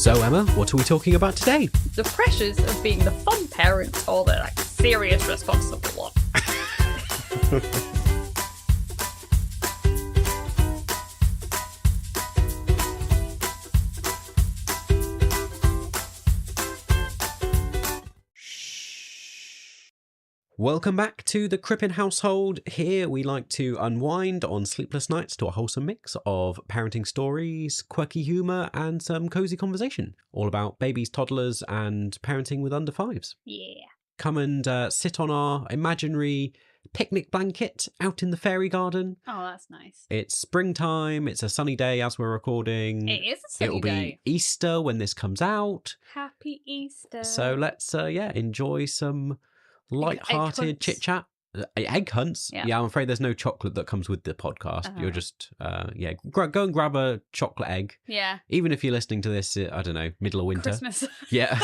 So Emma, what are we talking about today? The pressures of being the fun parent or the serious responsible one. Welcome back to the Crippen household. Here we like to unwind on sleepless nights to a wholesome mix of parenting stories, quirky humour and some cosy conversation. All about babies, toddlers and parenting with under fives. Yeah. Come and sit on our imaginary picnic blanket out in the fairy garden. Oh, that's nice. It's springtime. It's a sunny day as we're recording. It is a sunny It'll day. be Easter when this comes out. Happy Easter. So let's enjoy some light-hearted chit-chat. Egg hunts? Yeah, I'm afraid there's no chocolate that comes with the podcast. You're just, go and grab a chocolate egg. Yeah. Even if you're listening to this, I don't know, middle of winter. Christmas. Yeah.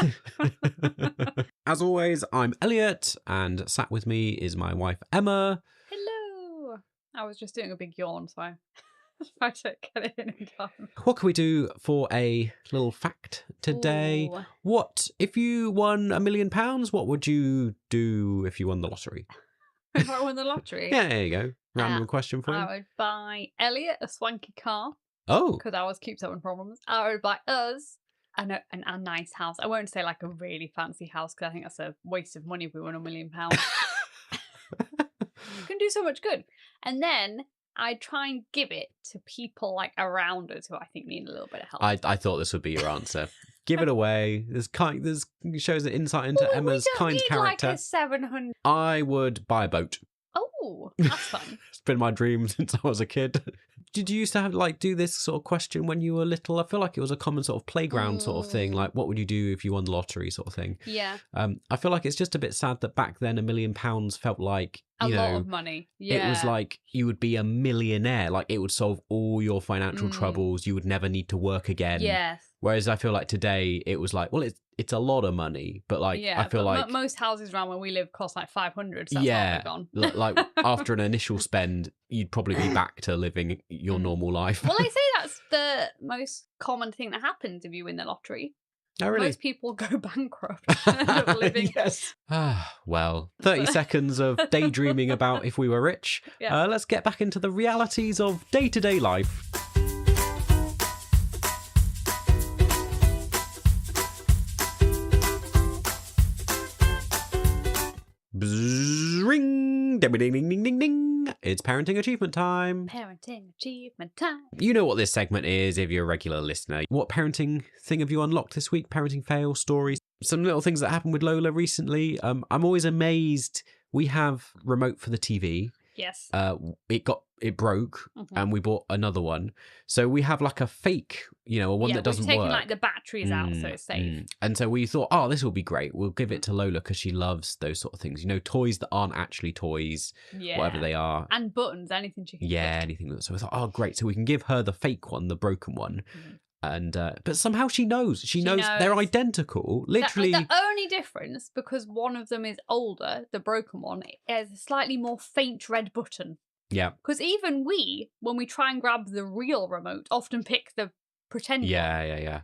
As always, I'm Elliot, and sat with me is my wife, Emma. Hello. I was just doing a big yawn, so I tried to get it in time. What can we do for a little fact today? Ooh. What, if you won £1 million, what would you do if you won the lottery? If I won the lottery? Yeah, there you go. Random question for you. I would buy Elliot a swanky car. Oh. Because I always keep having problems. I would buy us a nice house. I won't say like a really fancy house because I think that's a waste of money if we won £1 million. You can do so much good. And then I'd try and give it to people like around us who I think need a little bit of help. I thought this would be your answer. Give it away. There's shows an insight into Emma's kind character. Like a 700. I would buy a boat. Oh, that's fun. It's been my dream since I was a kid. Did you used to have do this sort of question when you were little? I feel like it was a common sort of playground sort of thing. Like, what would you do if you won the lottery sort of thing? Yeah. I feel like it's just a bit sad that back then £1 million felt like a lot of money. Yeah. It was like you would be a millionaire. Like it would solve all your financial troubles. You would never need to work again. Yes. Whereas I feel like today it was like, well, it's a lot of money, but I feel like most houses around where we live cost like 500. So that's yeah, gone. like after an initial spend, you'd probably be back to living your normal life. Well, they say that's the most common thing that happens if you win the lottery. Oh, really? Most people go bankrupt and end up living. Yes. Well, 30 seconds of daydreaming about if we were rich. Yeah. Let's get back into the realities of day-to-day life. Ring! Ding, ding, ding, ding, ding. It's parenting achievement time. Parenting achievement time. You know what this segment is if you're a regular listener. What parenting thing have you unlocked this week? Parenting fail stories. Some little things that happened with Lola recently. I'm always amazed. We have remote for the TV. Yes. It broke and we bought another one. So we have like a fake, a one that doesn't work. We've taken like the batteries out so it's safe. And so we thought, this will be great. We'll give it to Lola because she loves those sort of things. Toys that aren't actually toys, whatever they are. And buttons, anything she can click. Anything. So we thought, great. So we can give her the fake one, the broken one. And but somehow she knows they're identical. Literally, the only difference, because one of them is older, the broken one, has a slightly more faint red button. Yeah. Because even we, when we try and grab the real remote, often pick the pretend one. Yeah.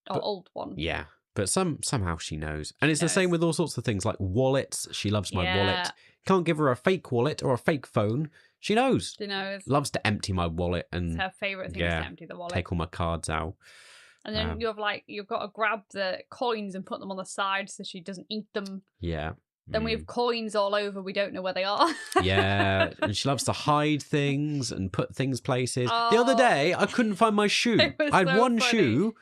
Old one. Yeah. But somehow she knows. And it's the same with all sorts of things like wallets. She loves my wallet. Can't give her a fake wallet or a fake phone. She knows. She knows. Loves to empty my wallet and it's her favourite thing is to empty the wallet. Take all my cards out. And then you've got to grab the coins and put them on the side so she doesn't eat them. Yeah. Then we have coins all over. We don't know where they are. Yeah. And she loves to hide things and put things places. The other day, I couldn't find my shoe. I had one shoe.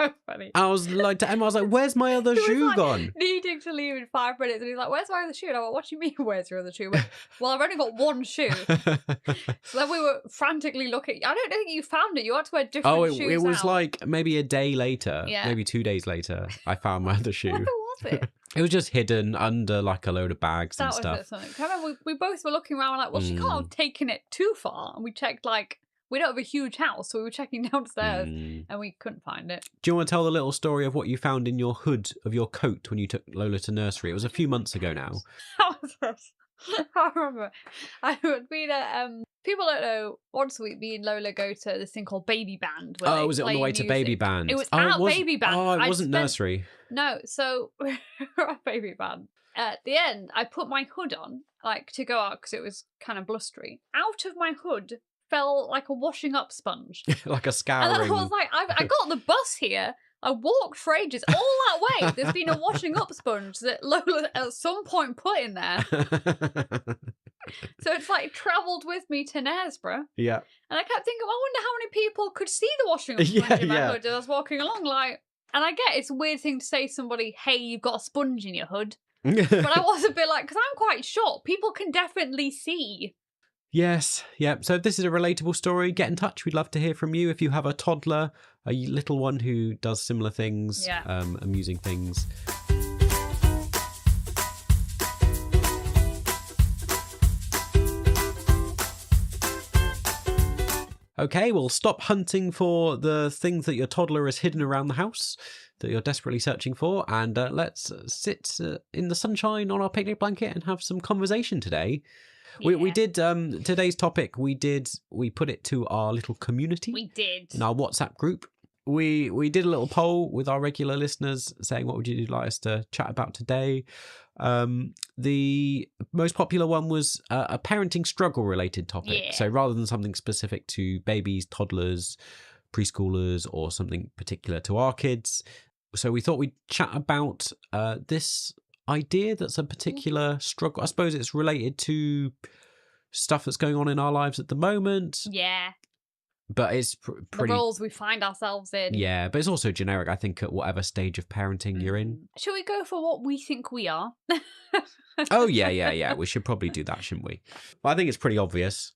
So funny. I was like to Emma, I was like, where's my other shoe gone? Needing to leave in 5 minutes. And he's like, where's my other shoe? And I'm like, what do you mean, where's your other shoe? Well, I've only got one shoe. So then we were frantically looking. I don't think you found it. You had to wear different shoes. It was like maybe a day later, maybe 2 days later, I found my other shoe. Where was it? It was just hidden under like a load of bags and stuff. I remember we both were looking around like, well, she can't have taken it too far. And we checked we don't have a huge house, so we were checking downstairs and we couldn't find it. Do you want to tell the little story of what you found in your hood of your coat when you took Lola to nursery? It was a few months ago now. How was this? I remember I would be at people don't know, once a week me and Lola go to this thing called Baby Band. Where Was it on the way to Baby Band? It was at Baby Band. Oh, it wasn't nursery. No, so we're at Baby Band. At the end, I put my hood on, like, to go out because it was kind of blustery. Out of my hood fell like a washing up sponge. Like a scouring. And then I was like, I got the bus here. I walked for ages. All that way, there's been a washing up sponge that Lola at some point put in there. So it's like travelled with me to Knaresborough. Yeah. And I kept thinking, I wonder how many people could see the washing up sponge in my hood as I was walking along. Like, and I get it's a weird thing to say to somebody, hey, you've got a sponge in your hood. But I was a bit like, because I'm quite short, people can definitely see. Yes, yeah. So if this is a relatable story, get in touch. We'd love to hear from you. If you have a toddler, a little one who does similar things, amusing things. Okay, well, stop hunting for the things that your toddler has hidden around the house that you're desperately searching for, and let's sit in the sunshine on our picnic blanket and have some conversation today. Yeah. We did today's topic. We put it to our little community. We did in our WhatsApp group. We did a little poll with our regular listeners saying what would you like us to chat about today. The most popular one was a parenting struggle related topic. Yeah. So rather than something specific to babies, toddlers, preschoolers, or something particular to our kids, so we thought we'd chat about this idea that's a particular struggle. I suppose it's related to stuff that's going on in our lives at the moment. Yeah. But it's pretty... the roles we find ourselves in. Yeah, but it's also generic, I think, at whatever stage of parenting you're in. Shall we go for what we think we are? Oh, yeah. We should probably do that, shouldn't we? Well, I think it's pretty obvious.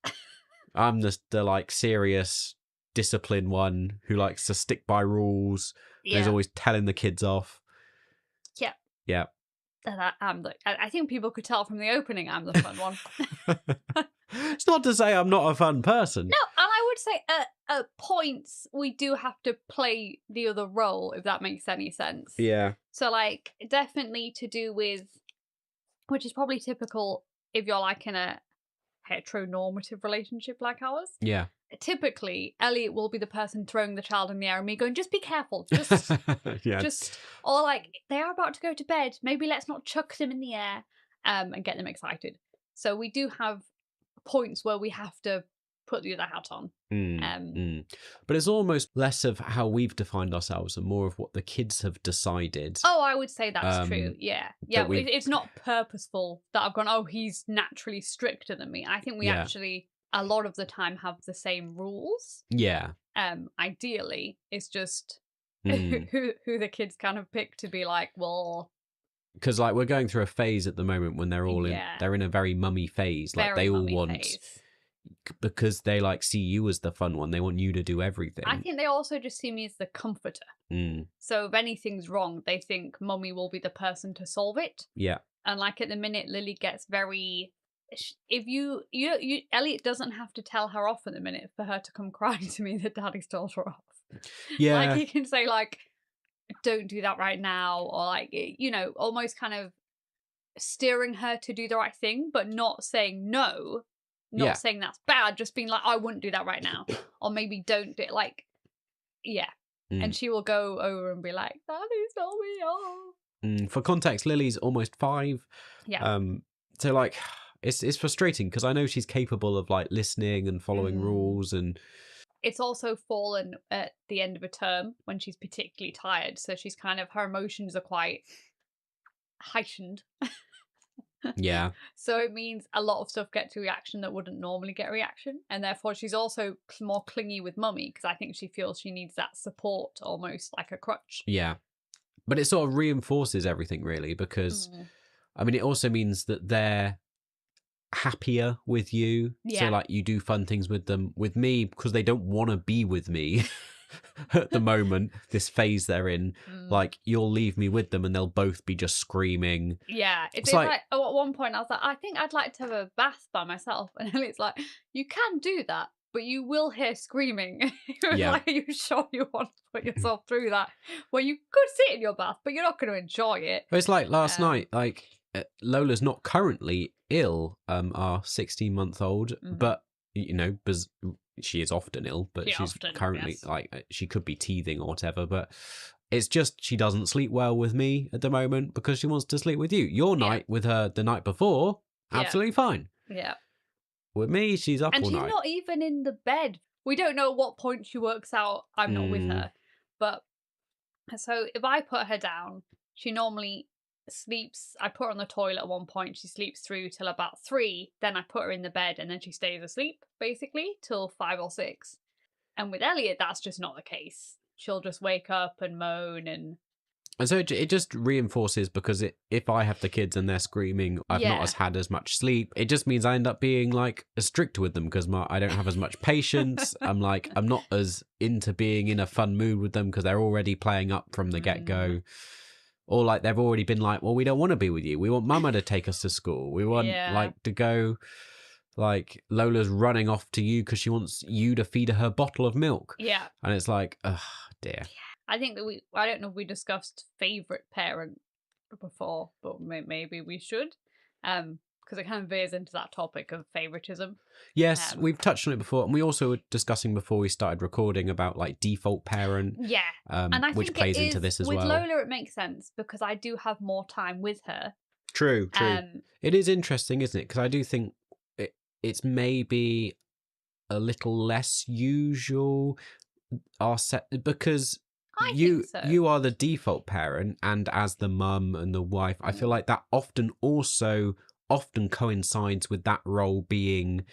I'm the like, serious, disciplined one who likes to stick by rules. Yeah. Is always telling the kids off. Yeah. Yeah. I think people could tell from the opening I'm the fun one. It's not to say I'm not a fun person. No, and I would say at points we do have to play the other role, if that makes any sense. Yeah. So, like, definitely to do with, which is probably typical if you're like in a heteronormative relationship like ours. Yeah. Typically, Elliot will be the person throwing the child in the air and me going, just be careful. Just, or like, they are about to go to bed. Maybe let's not chuck them in the air and get them excited. So we do have points where we have to put the other hat on. But it's almost less of how we've defined ourselves and more of what the kids have decided. Oh, I would say that's true. Yeah. It's not purposeful that I've gone, oh, he's naturally stricter than me. I think we actually... a lot of the time have the same rules. Yeah. Ideally, it's just who the kids kind of pick to be like, well... Because, like, we're going through a phase at the moment when they're all they're in a very mummy phase. Like, they all want... phase. Because they, like, see you as the fun one. They want you to do everything. I think they also just see me as the comforter. So if anything's wrong, they think mummy will be the person to solve it. Yeah. And, like, at the minute, Lily gets very... if you Elliot doesn't have to tell her off at the minute for her to come crying to me that daddy's told her off. Yeah. Like, he can say, like, don't do that right now, or, like, you know, almost kind of steering her to do the right thing, but not saying no, not saying that's bad, just being like, I wouldn't do that right now, or maybe don't do it, like, and she will go over and be like, daddy's told me off. For context, Lily's almost 5. Yeah. So, like, it's frustrating because I know she's capable of, like, listening and following rules, and it's also fallen at the end of a term when she's particularly tired, so she's kind of, her emotions are quite heightened. Yeah. So it means a lot of stuff gets a reaction that wouldn't normally get a reaction, and therefore she's also more clingy with mummy because I think she feels she needs that support, almost like a crutch. Yeah. But it sort of reinforces everything, really, because I mean, it also means that they're happier with you. So, like, you do fun things with them. With me, because they don't want to be with me at the moment, this phase they're in, like, you'll leave me with them and they'll both be just screaming. Yeah. It's like at one point I was like, I think I'd like to have a bath by myself. And it's like, you can do that, but you will hear screaming. Like, are you sure you want to put yourself through that? Well, you could sit in your bath, but you're not going to enjoy it. But it's like last night, like, Lola's not currently ill, our 16-month-old, but, you know, she is often ill, but she's currently, like, she could be teething or whatever, but it's just she doesn't sleep well with me at the moment because she wants to sleep with you. Your night with her the night before, absolutely fine. Yeah. With me, she's up all night. And she's not even in the bed. We don't know what point she works out I'm not with her. But, so if I put her down, she normally sleeps. I put her on the toilet at one point. She sleeps through till about 3. Then I put her in the bed and then she stays asleep, basically, till 5 or 6. And with Elliot, that's just not the case. She'll just wake up and moan and so it just reinforces, because if I have the kids and they're screaming, I've not had as much sleep. It just means I end up being like strict with them because I don't have as much patience. I'm not as into being in a fun mood with them because they're already playing up from the get-go. Or like they've already been like, well, we don't want to be with you. We want Mama to take us to school. We want like to go. Like Lola's running off to you because she wants you to feed her her bottle of milk. Yeah, and it's like, oh dear. I think that I don't know if we discussed favourite parent before, but maybe we should. Because it kind of veers into that topic of favouritism. Yes, we've touched on it before. And we also were discussing before we started recording about like default parent. Yeah. And I which think plays into this as well. With Lola, it makes sense because I do have more time with her. True. It is interesting, isn't it? Because I do think it's maybe a little less usual because you are the default parent, and as the mum and the wife, I feel like that often coincides with that role being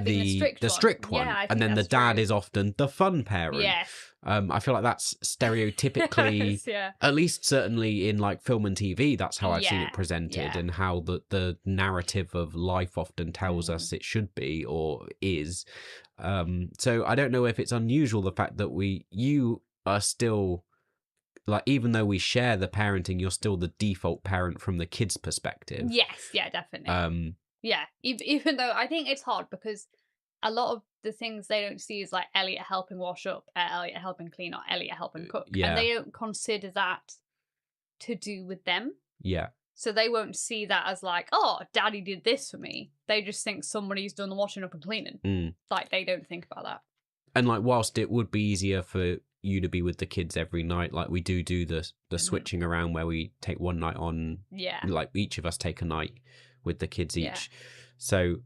being the strict one. Yeah, and then the dad is often the fun parent. Yes. I feel like that's stereotypically, at least certainly in like film and TV, that's how I've seen it presented, and how the narrative of life often tells us it should be or is. So I don't know if it's unusual, the fact that you are still, like, even though we share the parenting, you're still the default parent from the kids' perspective. Yes, yeah, definitely. Yeah, even though I think it's hard because a lot of the things they don't see is like Elliot helping wash up, Elliot helping clean, or Elliot helping cook. Yeah. And they don't consider that to do with them. Yeah. So they won't see that as like, oh, daddy did this for me. They just think somebody's done the washing up and cleaning. Like, they don't think about that. And like, whilst it would be easier for you to be with the kids every night, like we do the switching around where we take one night on, like each of us take a night with the kids each. So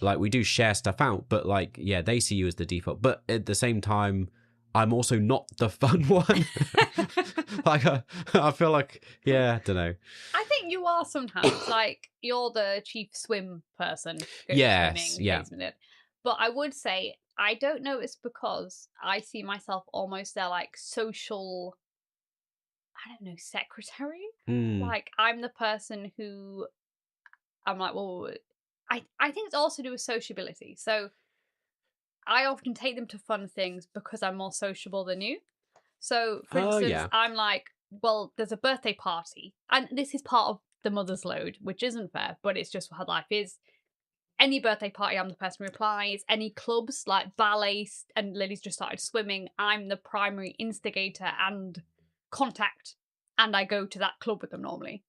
like we do share stuff out, but like, they see you as the default, but at the same time I'm also not the fun one. Like I feel like, I don't know, I think you are sometimes. Like, you're the chief swim person. Yes, swimming, but I would say, I don't know, it's because I see myself almost their like social, I don't know, secretary. Like, I'm the person who I'm like, well, I think it's also to do with sociability. So I often take them to fun things because I'm more sociable than you. So for instance, I'm like, well, there's a birthday party, and this is part of the mother's load, which isn't fair, but it's just how life is. Any birthday party, I'm the person who replies. Any clubs like ballet, and Lily's just started swimming, I'm the primary instigator and contact, and I go to that club with them normally.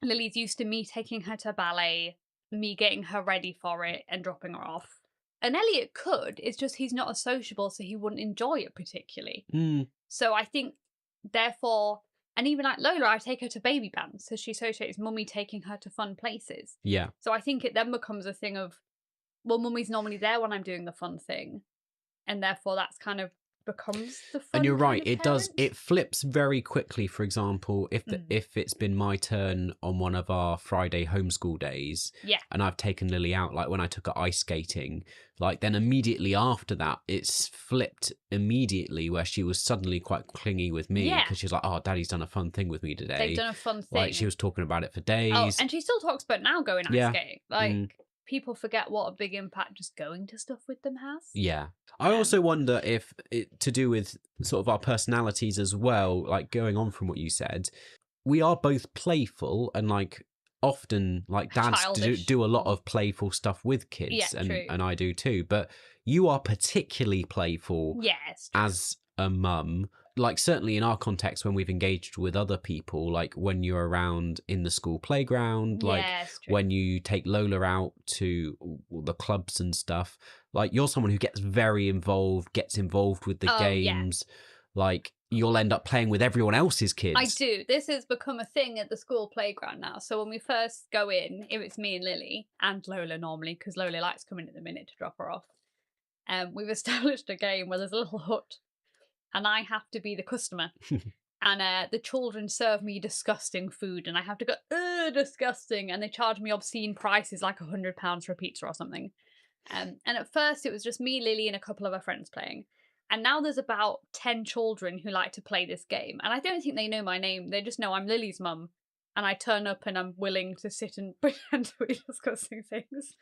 Lily's used to me taking her to ballet, me getting her ready for it and dropping her off. And Elliot could, it's just he's not as sociable, so he wouldn't enjoy it particularly. So I think, therefore, and even like Lola, I take her to baby bands, so she associates mummy taking her to fun places. Yeah. So I think it then becomes a thing of, well, mummy's normally there when I'm doing the fun thing, and therefore that's kind of becomes the fun. And you're right, it does, it flips very quickly. For example, if it's been my turn on one of our Friday homeschool days, and I've taken Lily out, like when I took her ice skating, like then immediately after that it's flipped immediately, where she was suddenly quite clingy with me because she's like, oh, daddy's done a fun thing with me today. They've done a fun thing. Like, she was talking about it for days. Oh, and she still talks about now going ice skating. Like, people forget what a big impact just going to stuff with them has. Yeah. I also wonder if it to do with sort of our personalities as well, like going on from what you said, we are both playful, and like often like dads do a lot of playful stuff with kids, and I do too, but you are particularly playful as a mum. like certainly in our context, when we've engaged with other people, like when you're around in the school playground, like it's true. when you take Lola out to the clubs and stuff, like you're someone who gets very involved, gets involved with the games. Like you'll end up playing with everyone else's kids. I do. This has become a thing at the school playground now. So when we first go in, if it's me and Lily and Lola normally, because Lola likes coming at the minute to drop her off, we've established a game where there's a little hut and I have to be the customer. And the children serve me disgusting food and I have to go, disgusting. And they charge me obscene prices, like £100 for a pizza or something. And at first it was just me, Lily, and a couple of our friends playing. And now there's about 10 children who like to play this game. And I don't think they know my name. They just know I'm Lily's mum. And I turn up and I'm willing to sit and pretend to be discussing things.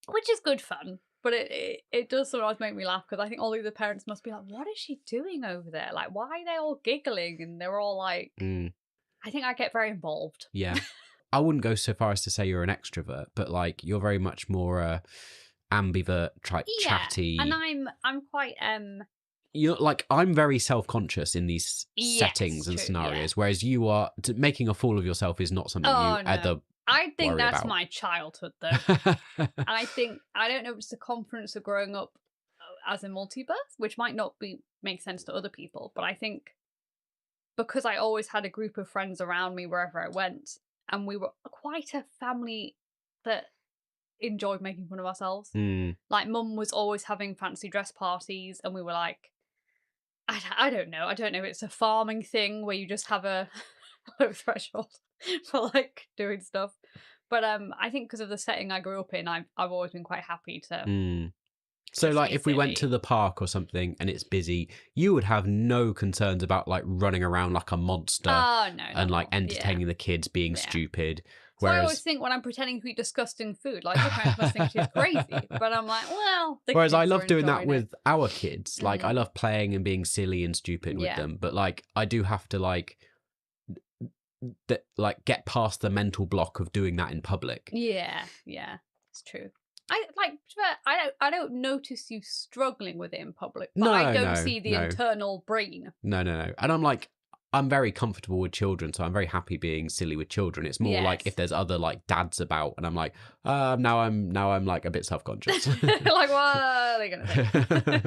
Which is good fun. But it does sometimes make me laugh because I think all the other parents must be like, what is she doing over there? Like, why are they all giggling? And they're all like, I think I get very involved. Yeah. I wouldn't go so far as to say you're an extrovert, but like you're very much more ambivert, chatty. And I'm quite you're like, I'm very self-conscious in these settings and scenarios, whereas you are making a fool of yourself is not something you ever I think that's about. my childhood though. And I think I don't know if it's the confidence of growing up as a multi-birth, which might not make sense to other people, but I think because I always had a group of friends around me wherever I went, and we were quite a family that enjoyed making fun of ourselves. Like mum was always having fancy dress parties and we were like, I don't know if it's a farming thing where you just have a low threshold for like doing stuff, but I think because of the setting I grew up in, I've always been quite happy to so like if we went to the park or something and it's busy, you would have no concerns about like running around like a monster and like entertaining the kids being stupid. Whereas... So I always think when I'm pretending to eat disgusting food, like your parents must think she's crazy. But I'm like, well, whereas I love doing that with our kids. Like I love playing and being silly and stupid with them. But like I do have to like get past the mental block of doing that in public. Yeah, it's true. I don't notice you struggling with it in public, but I don't see the internal brain. No. And I'm like, I'm very comfortable with children, so I'm very happy being silly with children. It's more like if there's other like dads about, and I'm like, now I'm like a bit self-conscious. Like, what are they gonna think?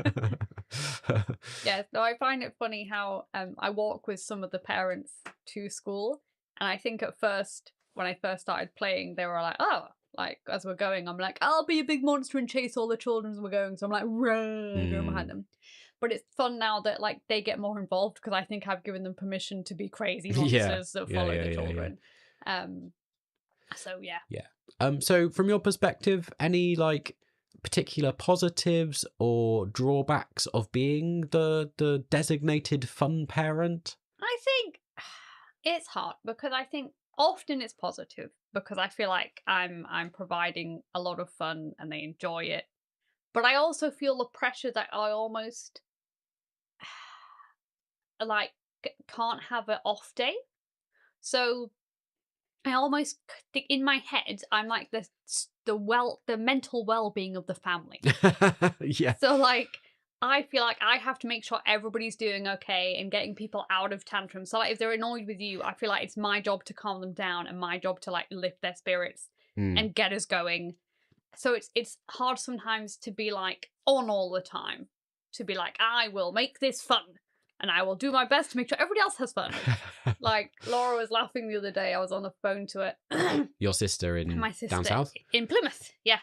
Yeah, no, I find it funny how I walk with some of the parents to school, and I think at first when I first started playing, they were like, oh. Like, as we're going, I'm like, I'll be a big monster and chase all the children as we're going. So I'm like, going behind them. But it's fun now that, like, they get more involved because I think I've given them permission to be crazy monsters that follow the children. So, yeah. Yeah. So, from your perspective, any, like, particular positives or drawbacks of being the designated fun parent? I think it's hard because I think often it's positive because I feel like I'm providing a lot of fun and they enjoy it. But I also feel the pressure that I almost like can't have an off day. So I almost think in my head I'm like the mental well-being of the family. Yeah. So like I feel like I have to make sure everybody's doing okay and getting people out of tantrums. So like if they're annoyed with you, I feel like it's my job to calm them down and my job to like lift their spirits and get us going. So it's hard sometimes to be like on all the time, to be like, I will make this fun and I will do my best to make sure everybody else has fun. Like Laura was laughing the other day. I was on the phone to her. Your sister in my sister down south? In Plymouth, yeah.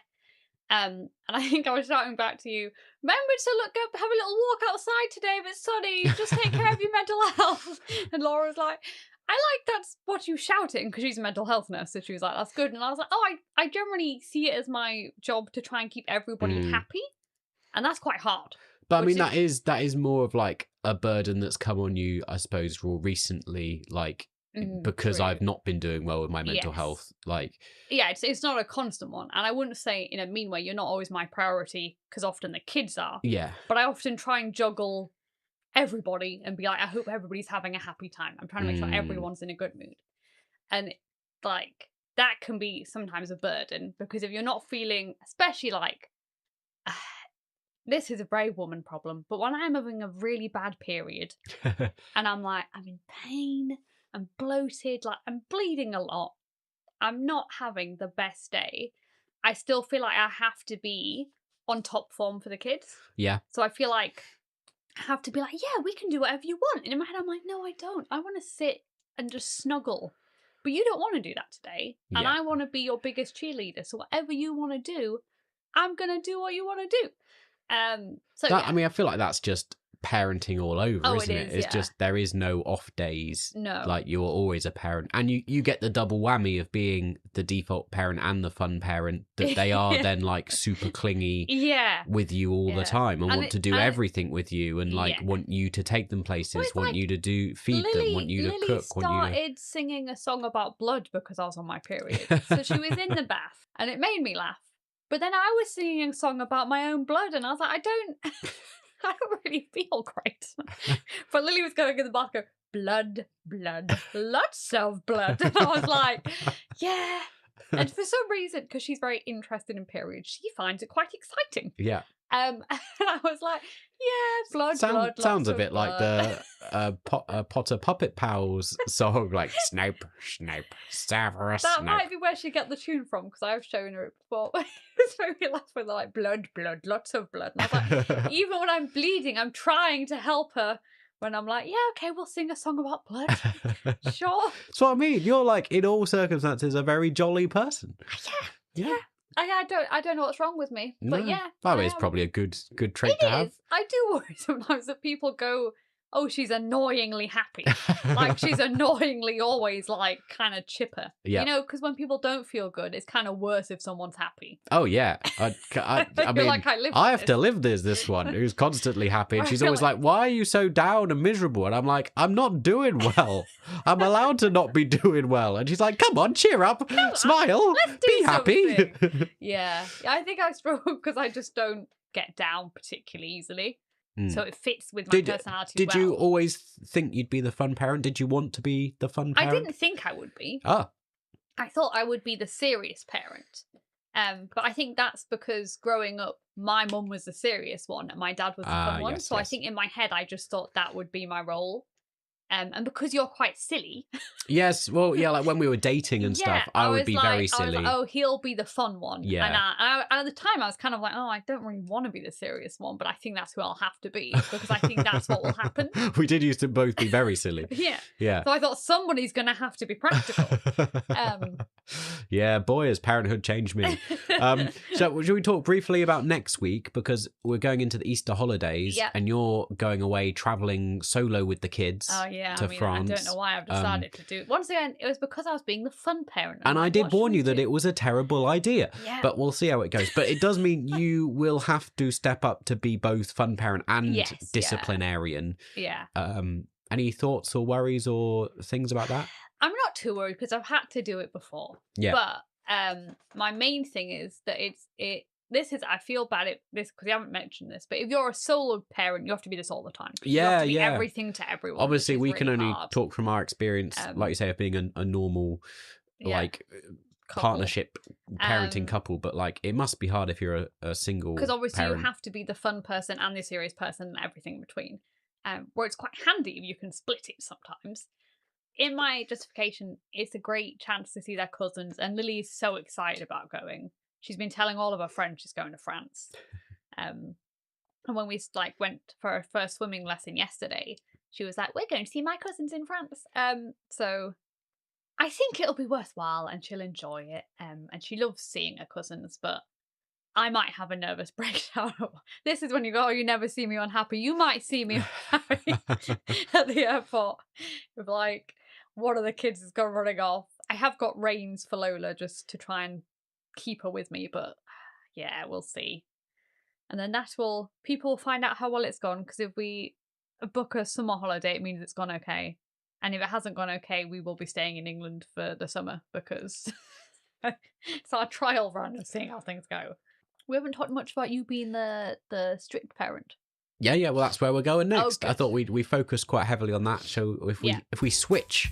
And I think I was shouting back to you, remember to have a little walk outside today if it's sunny, just take care of your mental health. And Laura was like, I like that's what you shouting, because she's a mental health nurse, so she was like, that's good. And I was like, oh, I generally see it as my job to try and keep everybody happy. And that's quite hard. But I mean, that is more of like a burden that's come on you, I suppose, more recently, like, because I've not been doing well with my mental health. Like, yeah, it's not a constant one. And I wouldn't say in a mean way, you're not always my priority, because often the kids are. Yeah. But I often try and juggle everybody and be like, I hope everybody's having a happy time. I'm trying to make sure everyone's in a good mood. And like, that can be sometimes a burden, because if you're not feeling, especially like, this is a brave woman problem, but when I'm having a really bad period and I'm like, I'm in pain, I'm bloated, like I'm bleeding a lot, I'm not having the best day, I still feel like I have to be on top form for the kids. Yeah. So I feel like I have to be like, yeah, we can do whatever you want. And in my head, I'm like, no, I don't. I want to sit and just snuggle. But you don't want to do that today. And Yeah. I want to be your biggest cheerleader. So whatever you want to do, I'm going to do what you want to do. I mean, I feel like that's just parenting all over, isn't it? It's yeah. just, there is no off days. No. Like, you're always a parent. And you get the double whammy of being the default parent and the fun parent, that they are then like super clingy with you all the time and want to do everything with you and like want you to take them places, want you to feed them, want you to cook. Started singing a song about blood because I was on my period. So she was in the bath and it made me laugh. But then I was singing a song about my own blood and I was like, I don't really feel great. But Lily was going in the bath, go, blood, lots of blood. And I was like, yeah. And for some reason, because she's very interested in periods, she finds it quite exciting. Yeah. And I was like, yeah, blood. Sounds a bit like the Potter Puppet Pals song, like Snope, Severus. That might be where she get the tune from, because I've shown her it before. It's very laugh when they're like, blood, lots of blood. And I was like, even when I'm bleeding, I'm trying to help her. When I'm like, yeah, okay, we'll sing a song about blood. Sure. That's what I mean. You're like, in all circumstances, a very jolly person. Yeah. I don't know what's wrong with me, but no. It's probably a good trait to have. I do worry sometimes that people go, oh, she's annoyingly happy. Like, she's annoyingly always, like, kind of chipper. Yeah. You know, because when people don't feel good, it's kind of worse if someone's happy. Oh, yeah. I mean, like, I have to live this one who's constantly happy. And she's always like, why are you so down and miserable? And I'm like, I'm not doing well. I'm allowed to not be doing well. And she's like, come on, cheer up, smile, be happy. Yeah. I think I struggle because I just don't get down particularly easily. So it fits with my personality. Did you always think you'd be the fun parent? Did you want to be the fun parent? I didn't think I would be. Ah. I thought I would be the serious parent. But I think that's because growing up, my mum was the serious one and my dad was the fun one. So I think in my head, I just thought that would be my role. And because you're quite silly. Yes, well, yeah, like when we were dating and stuff, I would be very silly. I was like, oh, he'll be the fun one. Yeah. And at the time, I was kind of like, oh, I don't really want to be the serious one, but I think that's who I'll have to be because I think that's what will happen. We did used to both be very silly. Yeah. So I thought somebody's going to have to be practical. Yeah, boy, has parenthood changed me. So should we talk briefly about next week? Because we're going into the Easter holidays and you're going away traveling solo with the kids. Oh, yeah. To France. I don't know why I've decided to do it. Once again, it was because I was being the fun parent. And I did warn you that it was a terrible idea. Yeah. But we'll see how it goes. But it does mean you will have to step up to be both fun parent and disciplinarian. Yeah. Any thoughts or worries or things about that? I'm not too worried because I've had to do it before. Yeah. But my main thing is that I feel bad at this because you haven't mentioned this, but if you're a solo parent, you have to be this all the time. Yeah, you have to be everything to everyone. Obviously, we can only hard. talk from our experience, like you say, of being a normal, like, couple. Partnership parenting couple, but like it must be hard if you're a single because obviously parent. You have to be the fun person and the serious person and everything in between. Where it's quite handy if you can split it sometimes. In my justification, it's a great chance to see their cousins, and Lily's so excited about going. She's been telling all of her friends she's going to France. And when we went for our first swimming lesson yesterday, she was like, we're going to see my cousins in France. So I think it'll be worthwhile and she'll enjoy it. And she loves seeing her cousins, but I might have a nervous breakdown. This is when you go, oh, you never see me unhappy. You might see me unhappy at the airport. With like, one of the kids is going running off. I have got reins for Lola just to try and keep her with me, but yeah, we'll see. And then people will find out how well it's gone, because if we book a summer holiday, it means it's gone okay. And if it hasn't gone okay, we will be staying in England for the summer, because it's our trial run of seeing how things go. We haven't talked much about you being the strict parent. Yeah, well, that's where we're going next. Oh, I thought we focused quite heavily on that. So if we switch.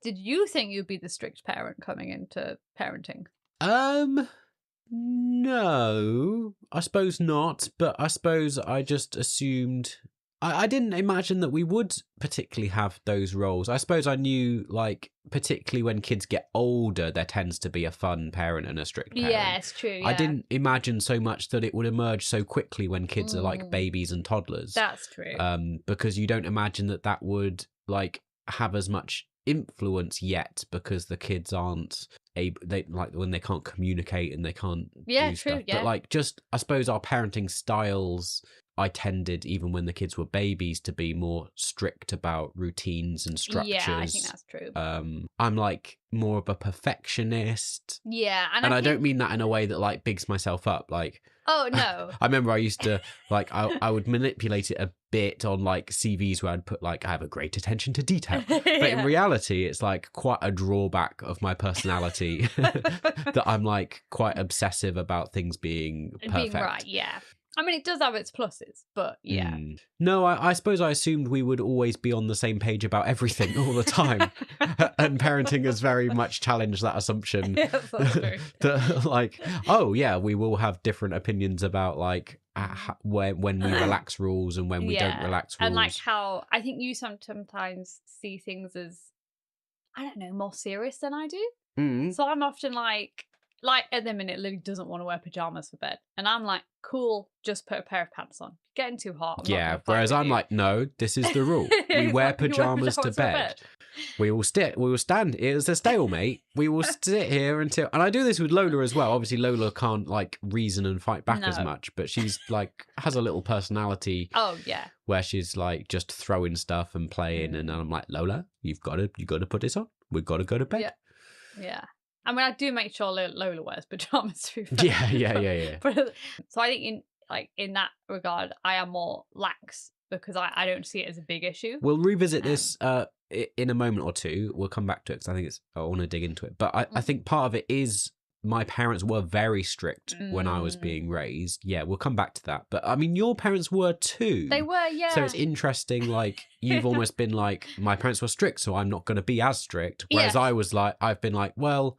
Did you think you'd be the strict parent coming into parenting? No, I suppose not. But I suppose I just assumed. I didn't imagine that we would particularly have those roles. I suppose I knew, like, particularly when kids get older, there tends to be a fun parent and a strict parent. Yeah, it's true. Yeah. I didn't imagine so much that it would emerge so quickly when kids are like babies and toddlers. That's true. Because you don't imagine that would like have as much influence yet, because the kids aren't they like when they can't communicate and they can't do stuff. Yeah. But like, just I suppose our parenting styles, I tended, even when the kids were babies, to be more strict about routines and structures. Yeah, I think that's true. I'm like more of a perfectionist. Yeah, and I don't mean that in a way that like bigs myself up. Like, oh no, I remember I used to like I would manipulate it a bit on like CVs where I'd put like, I have a great attention to detail, but in reality it's like quite a drawback of my personality that I'm like quite obsessive about things being perfect. Being right, yeah. I mean, it does have its pluses, but yeah. No, I suppose I assumed we would always be on the same page about everything all the time. And parenting has very much challenged that assumption. Yes, that's true. That, like, oh, yeah, we will have different opinions about, like, when we relax rules and when we don't relax rules. And, like, how I think you sometimes see things as, I don't know, more serious than I do. So I'm often like at the minute, Lily doesn't want to wear pajamas for bed. And I'm like, cool, just put a pair of pants on. Getting too hot. Whereas I'm like, no, this is the rule. We wear pajamas to bed. We will stand. It's a stalemate. We will sit here until, and I do this with Lola as well. Obviously, Lola can't like reason and fight back as much, but she's like has a little personality. Oh yeah. Where she's like just throwing stuff and playing, and I'm like, Lola, you got to put this on. We've got to go to bed. Yeah. I mean, I do make sure Lola wears pajamas through. Yeah. But, so I think in that regard, I am more lax because I don't see it as a big issue. We'll revisit this in a moment or two. We'll come back to it because I think I want to dig into it. But I think part of it is my parents were very strict when I was being raised. Yeah, we'll come back to that. But I mean, your parents were too. They were, yeah. So it's interesting, like, you've almost been like, my parents were strict, so I'm not going to be as strict. Whereas I was like, I've been like, well,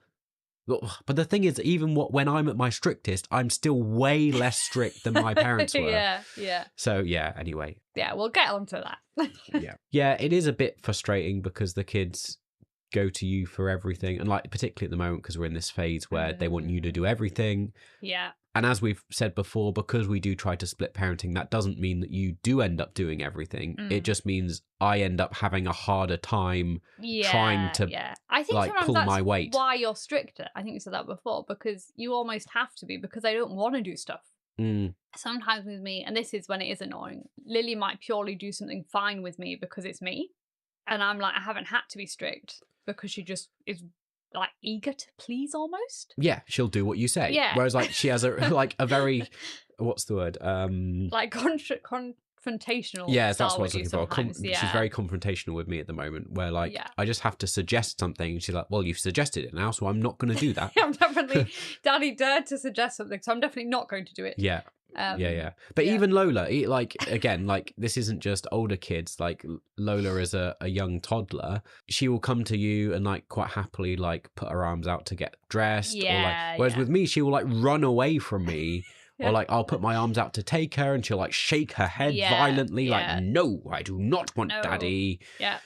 but the thing is, even when I'm at my strictest, I'm still way less strict than my parents were. Yeah. So, yeah, anyway. Yeah, we'll get onto that. Yeah, it is a bit frustrating because the kids go to you for everything. And like, particularly at the moment, because we're in this phase where they want you to do everything. Yeah. And as we've said before, because we do try to split parenting, that doesn't mean that you do end up doing everything. It just means I end up having a harder time trying to I think like pull my weight. Why you're stricter. I think you said that before, because you almost have to be, because I don't want to do stuff. Sometimes with me, and this is when it is annoying, Lily might purely do something fine with me because it's me. And I'm like, I haven't had to be strict because she just is like eager to please almost. Yeah, she'll do what you say. Yeah. Whereas like she has a very, what's the word? Like confrontational. Yeah, that's what I was looking for. She's very confrontational with me at the moment, where like I just have to suggest something and she's like, well, you've suggested it now, so I'm not going to do that. I'm definitely, Daddy dared to suggest something, so I'm definitely not going to do it. Yeah. But even Lola, like, again, like, this isn't just older kids. Like, Lola is a young toddler. She will come to you and like quite happily like put her arms out to get dressed. Whereas with me, she will like run away from me. Or like I'll put my arms out to take her and she'll like shake her head violently like, no, I do not want Daddy. Yeah.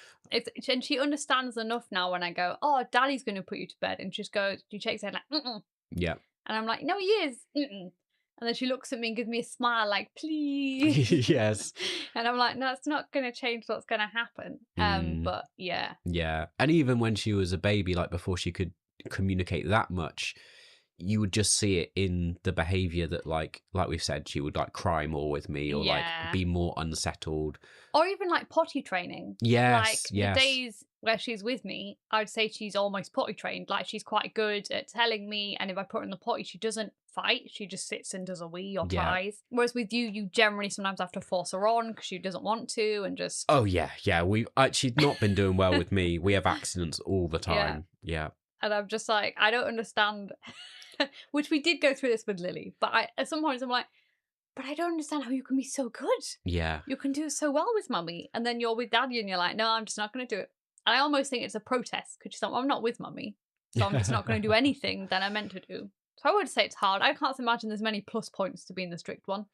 And she understands enough now when I go, oh, Daddy's going to put you to bed. And she just goes, she shakes her head like, mm-mm. Yeah. And I'm like, no, he is. Mm-mm. And then she looks at me and gives me a smile like, please. Yes. And I'm like, no, it's not going to change what's going to happen. But yeah. Yeah. And even when she was a baby, like before she could communicate that much, you would just see it in the behavior that like we've said, she would like cry more with me or like be more unsettled. Or even like potty training. Yes. Like the days where she's with me, I would say she's almost potty trained. Like she's quite good at telling me, and if I put her in the potty, she doesn't fight. She just sits and does a wee or cries. Whereas with you generally sometimes have to force her on because she doesn't want to and just... Oh, yeah. She's not been doing well with me. We have accidents all the time. Yeah. And I'm just like, I don't understand... Which we did go through this with Lily, but at some points I'm like, but I don't understand how you can be so good. Yeah. You can do so well with Mummy. And then you're with Daddy and you're like, no, I'm just not going to do it. And I almost think it's a protest because she's like, well, I'm not with mummy, so I'm just not going to do anything that I'm meant to do. So I would say it's hard. I can't imagine there's many plus points to being the strict one.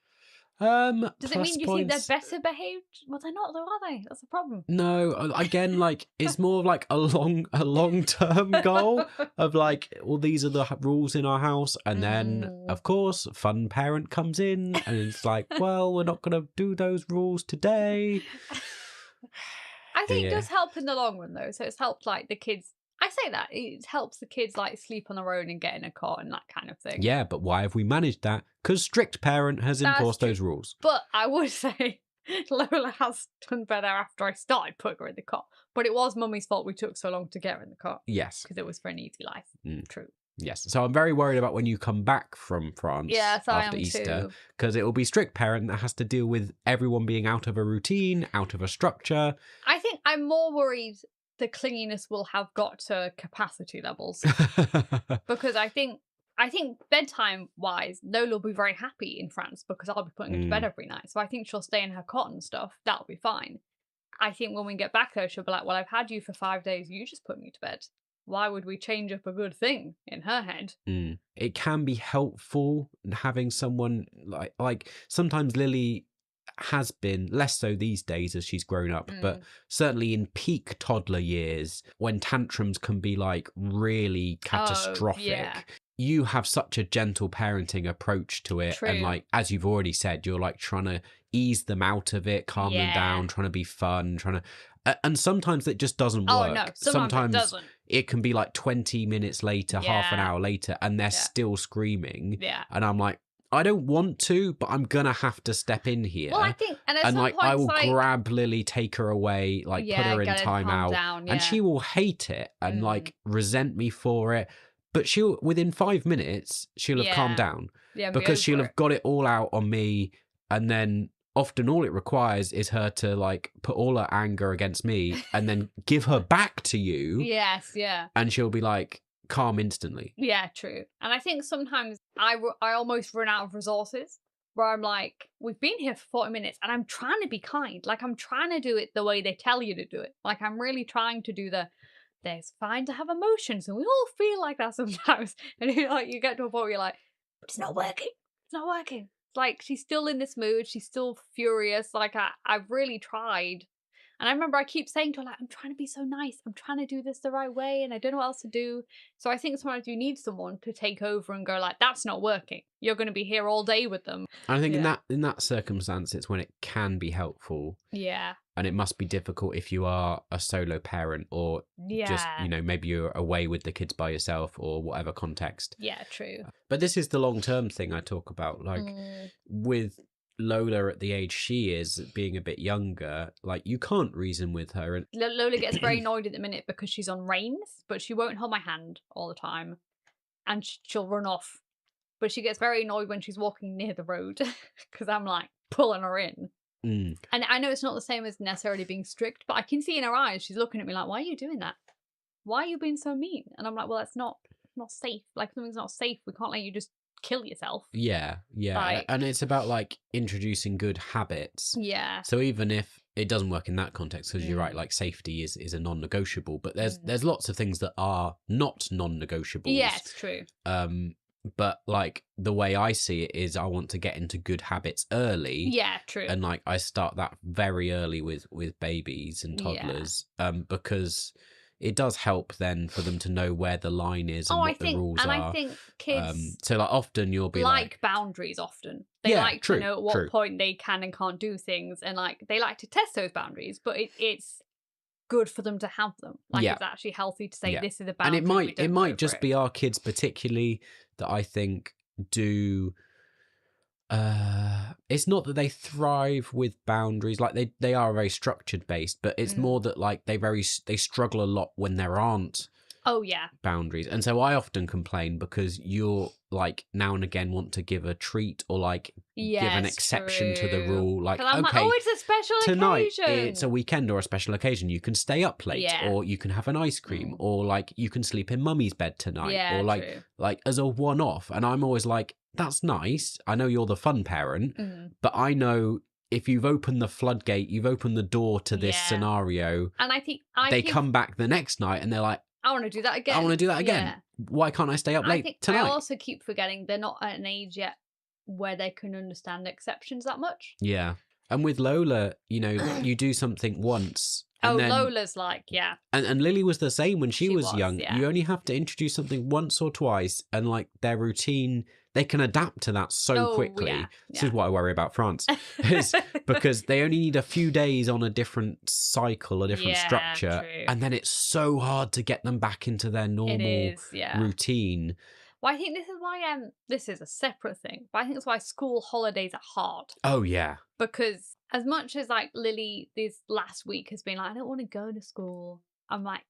Does it mean you think they're better behaved? Well, they're not, though, are they? That's the problem. No, again, like it's more of like a long-term goal of like, well, these are the rules in our house, and then of course, fun parent comes in, and it's like, well, we're not gonna do those rules today. I think it does help in the long run, though. So it's helped like the kids. I say that it helps the kids like sleep on their own and get in a cot and that kind of thing. Yeah, but why have we managed that? Because strict parent has enforced those rules. But I would say Lola has done better after I started putting her in the cot. But it was mummy's fault we took so long to get her in the cot. Yes. Because it was for an easy life. True. Yes. So I'm very worried about when you come back from France after Easter. Because it will be strict parent that has to deal with everyone being out of a routine, out of a structure. I think I'm more worried the clinginess will have got to capacity levels. Because I think bedtime wise, Lola will be very happy in France because I'll be putting her to bed every night. So I think she'll stay in her cot and stuff. That'll be fine. I think when we get back though, she'll be like, well, I've had you for 5 days. You just put me to bed. Why would we change up a good thing in her head? It can be helpful having someone like sometimes Lily has been less so these days as she's grown up, but certainly in peak toddler years when tantrums can be like really catastrophic, you have such a gentle parenting approach to it. And like, as you've already said, you're like trying to ease them out of it, calm them down, trying to be fun, and sometimes it just doesn't work. No, sometimes it doesn't. It can be like 20 minutes later, half an hour later, and they're still screaming. And I'm like, I don't want to, but I'm gonna have to step in here. Well, I think, and like I will grab Lily, take her away, like put her in timeout, and she will hate it and like resent me for it. But she'll within 5 minutes she'll have calmed down because she'll have got it all out on me, and then often all it requires is her to like put all her anger against me and then give her back to you. Yes, and she'll be like calm instantly. Yeah, true. And I think sometimes I almost run out of resources where I'm like, we've been here for 40 minutes and I'm trying to be kind. Like I'm trying to do it the way they tell you to do it. Like I'm really trying to do there's fine to have emotions and we all feel like that sometimes. And you get to a point where you're like, but it's not working. It's not working. It's like she's still in this mood. She's still furious. Like I've really tried. And I remember I keep saying to her, like, I'm trying to be so nice. I'm trying to do this the right way and I don't know what else to do. So I think sometimes you need someone to take over and go like, that's not working. You're going to be here all day with them. And I think in that circumstance, it's when it can be helpful. Yeah. And it must be difficult if you are a solo parent or just, maybe you're away with the kids by yourself or whatever context. Yeah, true. But this is the long-term thing I talk about. Like with Lola at the age she is, being a bit younger, like you can't reason with her. And Lola gets very annoyed at the minute because she's on reins, but she won't hold my hand all the time. And she'll run off. But she gets very annoyed when she's walking near the road because I'm like pulling her in. And I know it's not the same as necessarily being strict, but I can see in her eyes, she's looking at me like, why are you doing that? Why are you being so mean? And I'm like, well, it's not safe. Like something's not safe. We can't let you just kill yourself. Yeah. Like, and it's about like introducing good habits. Yeah. So even if it doesn't work in that context, because you're right, like safety is a non-negotiable, but there's lots of things that are not non-negotiables. Yeah, it's true. But like the way I see it is I want to get into good habits early. Yeah, true. And like I start that very early with babies and toddlers, because it does help then for them to know where the line is and what the rules are. And I think kids so like often you'll be like boundaries often. They like true, to know at what point they can and can't do things, and like they like to test those boundaries, but it's good for them to have them. Like it's actually healthy to say this is a boundary. And it might just be our kids particularly that I think do it's not that they thrive with boundaries, like they are very structured based, but it's more that like they struggle a lot when there aren't boundaries. And so I often complain because you're like now and again want to give a treat or like give an exception to the rule, like I'm okay, like, it's a special tonight occasion. It's a weekend or a special occasion, you can stay up late or you can have an ice cream or like you can sleep in mummy's bed tonight or like as a one-off. And I'm always like, that's nice, I know you're the fun parent, but I know if you've opened the floodgate, you've opened the door to this scenario. And I think they come back the next night and they're like, I want to do that again. I want to do that again. Why can't I stay up late tonight? I also keep forgetting they're not at an age yet where they can understand exceptions that much. Yeah. And with Lola, you know, you do something once. And then, Lola's like, yeah. And Lily was the same when she was young. Yeah. You only have to introduce something once or twice, and like their routine, they can adapt to that so quickly. Yeah. This is what I worry about France, is because they only need a few days on a different cycle, a different structure, true. And then it's so hard to get them back into their normal routine. Well, I think this is why this is a separate thing, but I think that's why school holidays are hard. Oh yeah. Because as much as like Lily this last week has been like, I don't want to go to school, I'm like,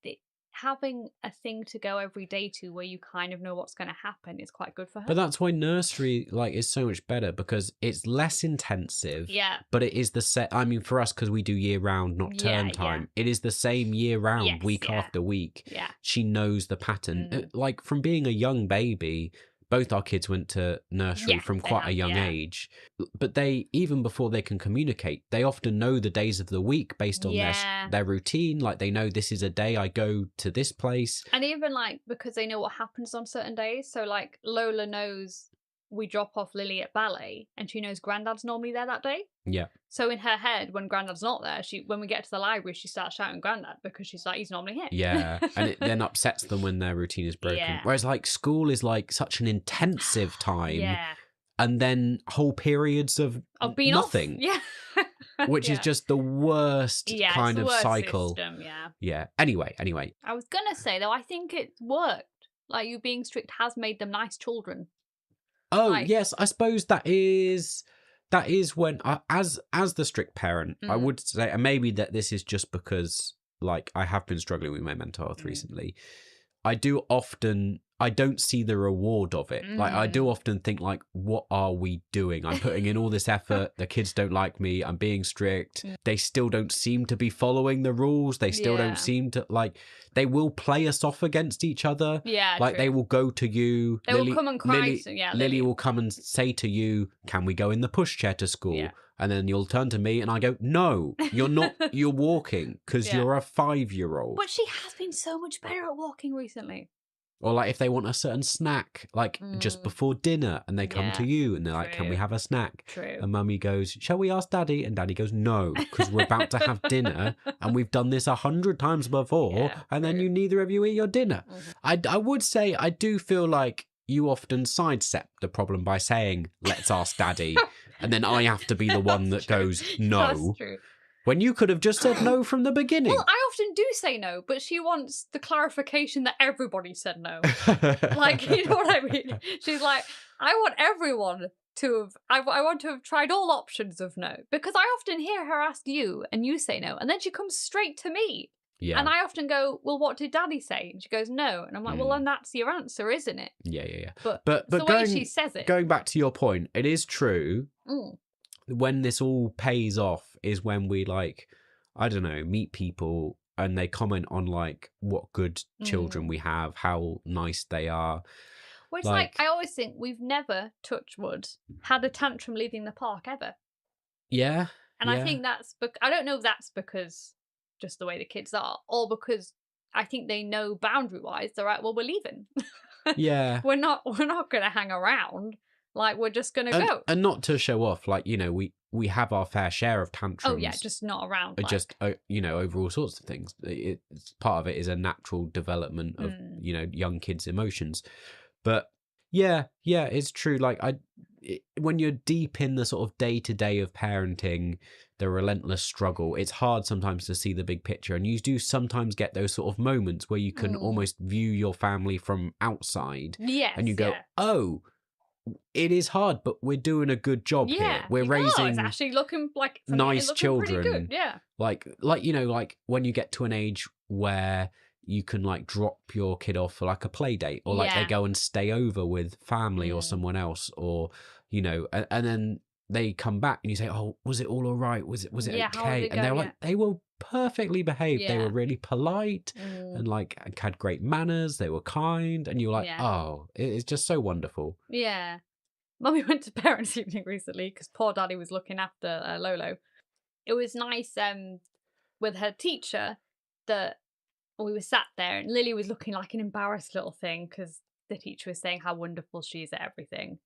having a thing to go every day to where you kind of know what's going to happen is quite good for her. But that's why nursery like is so much better, because it's less intensive. Yeah. But it is I mean, for us, because we do year round, not term time, it is the same year round, week after week. Yeah. She knows the pattern. Like from being a young baby, both our kids went to nursery from quite a young age. But they, even before they can communicate, they often know the days of the week based on their routine. Like they know this is a day I go to this place. And even like, because they know what happens on certain days. So like Lola knows we drop off Lily at ballet and she knows Grandad's normally there that day. Yeah. So in her head, when Grandad's not there, when we get to the library, she starts shouting Grandad because she's like, he's normally here. Yeah. And it then upsets them when their routine is broken. Yeah. Whereas like school is like such an intensive time. Yeah. And then whole periods of being nothing. Off. Yeah. Which is just the worst kind of cycle. System, yeah. Anyway. I was going to say, though, I think it's worked. Like, you being strict has made them nice children. Oh, like, yes. I suppose that is when, as the strict parent, I would say, and maybe that this is just because, like, I have been struggling with my mental health recently. I don't see the reward of it. Like, I do often think, like, what are we doing? I'm putting in all this effort. The kids don't like me. I'm being strict. They still don't seem to be following the rules. They still don't seem to, like, they will play us off against each other. Yeah, like, they will go to you. They will come and cry. Lily will come and say to you, can we go in the pushchair to school? Yeah. And then you'll turn to me and I go, no, you're not. You're walking because you're a 5-year-old. But she has been so much better at walking recently. Or like if they want a certain snack, like just before dinner, and they come to you and they're like, can we have a snack? True. And mummy goes, shall we ask daddy? And daddy goes, no, because we're about to have dinner and we've done this 100 times before and then neither of you eat your dinner. I would say I do feel like you often sidestep the problem by saying, let's ask daddy. And then I have to be the one that goes, no. That's true. When you could have just said no from the beginning. Well, I often do say no, but she wants the clarification that everybody said no. Like, you know what I mean? She's like, I want everyone to have, I want to have tried all options of no. Because I often hear her ask you, and you say no, and then she comes straight to me. Yeah. And I often go, well, what did daddy say? And she goes, no. And I'm like, well, then that's your answer, isn't it? Yeah. But the way she says it. Going back to your point, it is true. When this all pays off is when we, like, I don't know, meet people and they comment on, like, what good children we have, how nice they are. Well, it's like I always think we've never, touch wood, had a tantrum leaving the park ever. Yeah. And I think that's, I don't know if that's because just the way the kids are, or because I think they know boundary-wise, they're like, well, we're leaving. Yeah. We're not going to hang around. Like, we're just going to go. And not to show off, like, you know, we have our fair share of tantrums. Oh, yeah, just not around. Just, you know, over all sorts of things. Part of it is a natural development of, you know, young kids' emotions. But, yeah, it's true. Like, when you're deep in the sort of day-to-day of parenting, the relentless struggle, it's hard sometimes to see the big picture. And you do sometimes get those sort of moments where you can almost view your family from outside. Yes, and you go, oh, it is hard, but we're doing a good job here. We're raising it's actually looking like nice children. Pretty good. Yeah. Like, you know, like when you get to an age where you can like drop your kid off for like a play date, or like they go and stay over with family or someone else, or, you know, and then they come back and you say, oh, was it all right? Was it okay? And they're like, they were perfectly behaved. They were really polite and like had great manners. They were kind. And you're like, oh, it's just so wonderful. Yeah. Mummy went to parents' evening recently because poor Daddy was looking after Lolo. It was nice with her teacher that we were sat there and Lily was looking like an embarrassed little thing because the teacher was saying how wonderful she is at everything.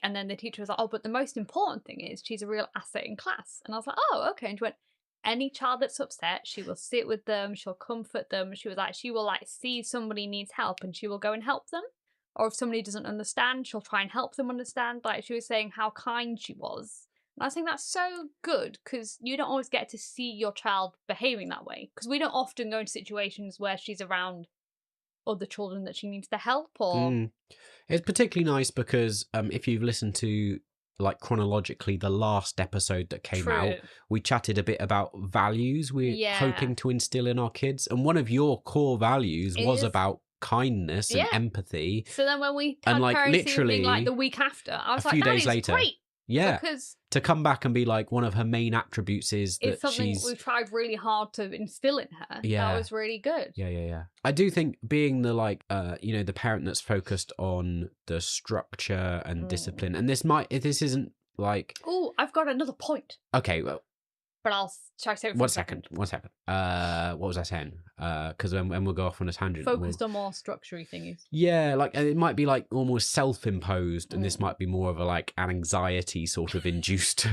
And then the teacher was like, oh, but the most important thing is she's a real asset in class. And I was like, oh, okay. And she went, any child that's upset, she will sit with them, she'll comfort them. She was like, she will like see somebody needs help and she will go and help them. Or if somebody doesn't understand, she'll try and help them understand. Like she was saying how kind she was. And I was saying that's so good because you don't always get to see your child behaving that way. Because we don't often go into situations where she's around other children that she needs to help or... It's particularly nice because if you've listened to, like, chronologically the last episode that came out, we chatted a bit about values we're hoping to instill in our kids. And one of your core values was about kindness and empathy. So then when we had parents evening, like the week after, I was like, that is great. Yeah, because to come back and be like, one of her main attributes is that it's something we've tried really hard to instill in her. Yeah, that was really good. Yeah. I do think being the the parent that's focused on the structure and discipline, and this isn't like. Oh, I've got another point. Okay, well. But try to say it for One a second. What was I saying? Because when we'll go off on a tangent. Focused on more structure-y thingies. Yeah, like it might be like almost self-imposed, and this might be more of an anxiety sort of induced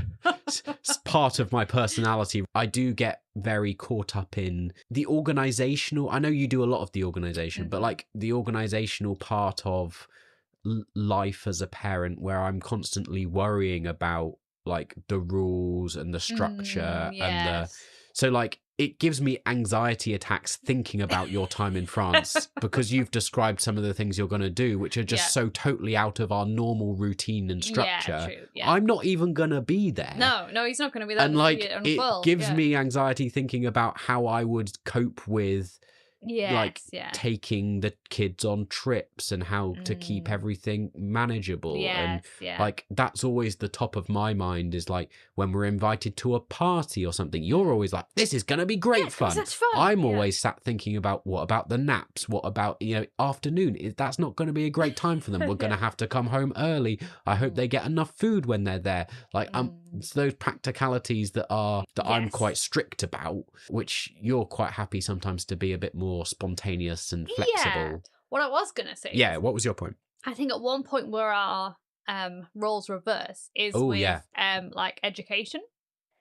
part of my personality. I do get very caught up in the organizational. I know you do a lot of the organization, but like the organizational part of life as a parent, where I'm constantly worrying about like the rules and the structure and so like it gives me anxiety attacks thinking about your time in France because you've described some of the things you're going to do which are just so totally out of our normal routine and structure. I'm not even going to be there. No, he's not going to be there. And like it gives me anxiety thinking about how I would cope with taking the kids on trips and how to keep everything manageable. And like that's always the top of my mind is like when we're invited to a party or something, you're always like, this is gonna be great fun. I'm always sat thinking about what about the naps, what about afternoon, that's not going to be a great time for them. We're going to have to come home early. I hope they get enough food when they're there. Like it's those practicalities that I'm quite strict about, which you're quite happy sometimes to be a bit more spontaneous and flexible. What I was gonna say. Yeah, what was your point? I think at one point where our roles reverse is with like education.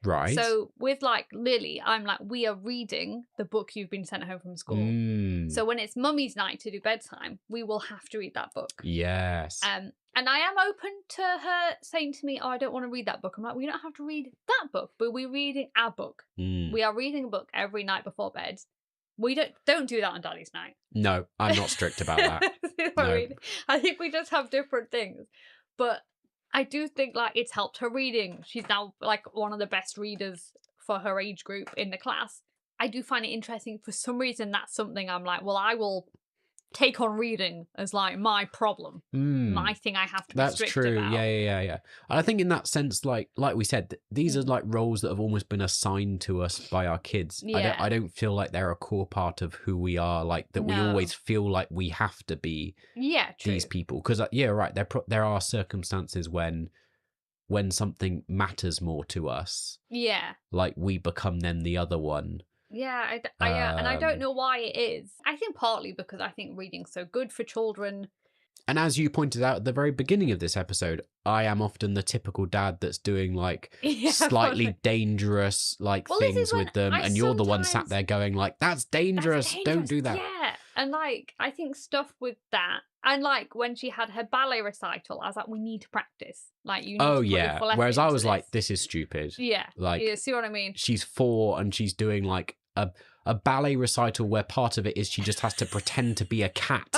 Right. So with like Lily, I'm like, we are reading the book you've been sent home from school. So when it's mummy's night to do bedtime, we will have to read that book. Yes. And I am open to her saying to me, oh, I don't want to read that book. I'm like, well, you don't have to read that book, but we're reading our book. We are reading a book every night before bed. We don't do that on Daddy's night. No, I'm not strict about that. No. I think we just have different things. But I do think like it's helped her reading. She's now like one of the best readers for her age group in the class. I do find it interesting. For some reason, that's something I'm like, well, I will take on reading as like my problem, my thing I have to be strict about. That's true. Yeah. And I think in that sense, like we said, these are like roles that have almost been assigned to us by our kids. Yeah. I don't feel like they're a core part of who we are, like that we always feel like we have to be these people. Because right, there are circumstances when something matters more to us. Yeah. Like we become then the other one. Yeah, and I don't know why it is. I think partly because I think reading's so good for children. And as you pointed out at the very beginning of this episode, I am often the typical dad that's doing like slightly dangerous things with them, and you're the one sat there going like, that's dangerous. Don't do that. Yeah, and like I think stuff with that, and like when she had her ballet recital, I was like, we need to practice. Like you need to put your full effort Whereas I was into like, this. This is stupid. Yeah, like see what I mean? She's 4 and she's doing like a ballet recital where part of it is she just has to pretend to be a cat.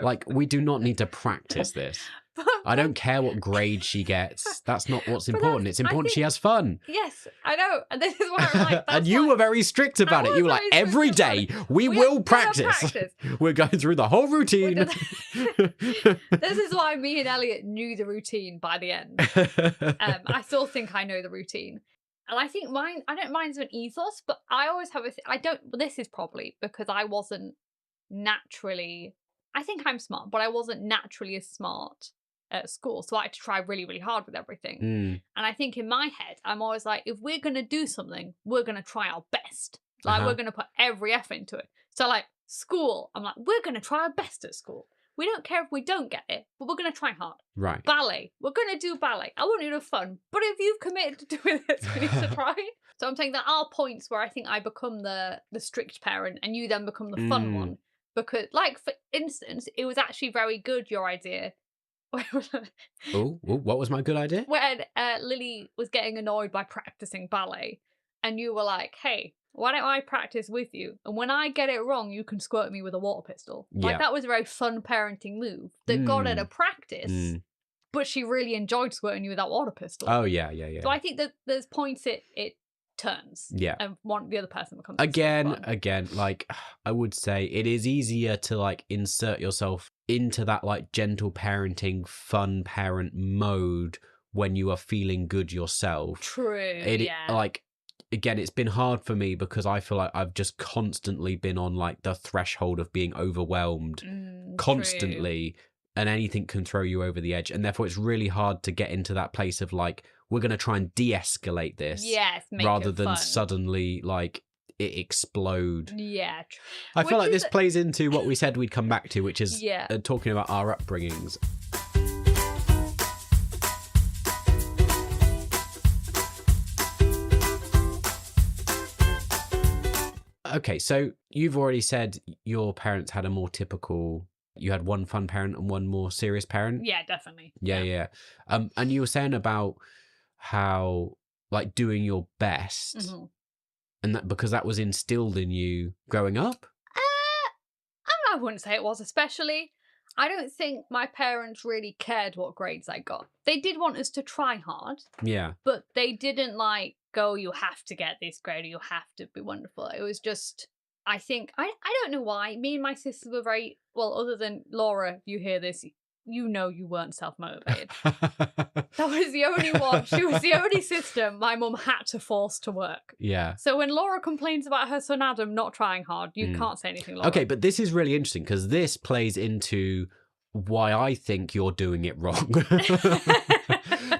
Like we do not need to practice this. I don't care what grade she gets. That's not what's important. It's important she has fun. Yes, I know. And this is why I'm like, and you were very strict about it. You were like, every day we will practice. We're going through the whole routine. This is why me and Elliot knew the routine by the end. I still think I know the routine. And I think I don't mind as an ethos, but I always have this is probably because I wasn't naturally, I think I'm smart, but I wasn't naturally as smart at school. So I had to try really, really hard with everything. And I think in my head, I'm always like, if we're going to do something, we're going to try our best. Like, we're going to put every effort into it. So, like, school, I'm like, we're going to try our best at school. We don't care if we don't get it, but we're going to try hard. Right. Ballet, we're going to do ballet. I want you to have fun. But if you've committed to doing this, we need to try. So I'm saying there are points where I think I become the strict parent and you then become the fun one. Because, like, for instance, it was actually very good, your idea. Oh, what was my good idea? When Lily was getting annoyed by practicing ballet, and you were like, hey, why don't I practice with you? And when I get it wrong, you can squirt me with a water pistol. Like, that was a very fun parenting move that got her to practice, but she really enjoyed squirting you with that water pistol. Oh, yeah. So I think that there's points it turns. Yeah. And the other person becomes again, like, I would say it is easier to, like, insert yourself into that, like, gentle parenting, fun parent mode when you are feeling good yourself. True. Like, again, it's been hard for me because I feel like I've just constantly been on, like, the threshold of being overwhelmed constantly. True. And anything can throw you over the edge. And therefore, it's really hard to get into that place of, like, we're going to try and de-escalate this. Yes, rather than fun. Suddenly, like, it explode. Yeah. I feel like this plays into what we said we'd come back to, which is talking about our upbringings. Okay, so you've already said your parents had a more typical... You had one fun parent and one more serious parent? Yeah, definitely. Yeah. And you were saying about how, like, doing your best, and that because that was instilled in you growing up? I wouldn't say it was, especially. I don't think my parents really cared what grades I got. They did want us to try hard. Yeah. But they didn't, like, go, you have to get this grade or you have to be wonderful. It was just... I think, I don't know why, me and my sisters were very, well, other than Laura, if you hear this, you know you weren't self-motivated. That was the only one. She was the only sister my mum had to force to work. Yeah. So when Laura complains about her son Adam not trying hard, you can't say anything, Laura. Okay, but this is really interesting because this plays into why I think you're doing it wrong.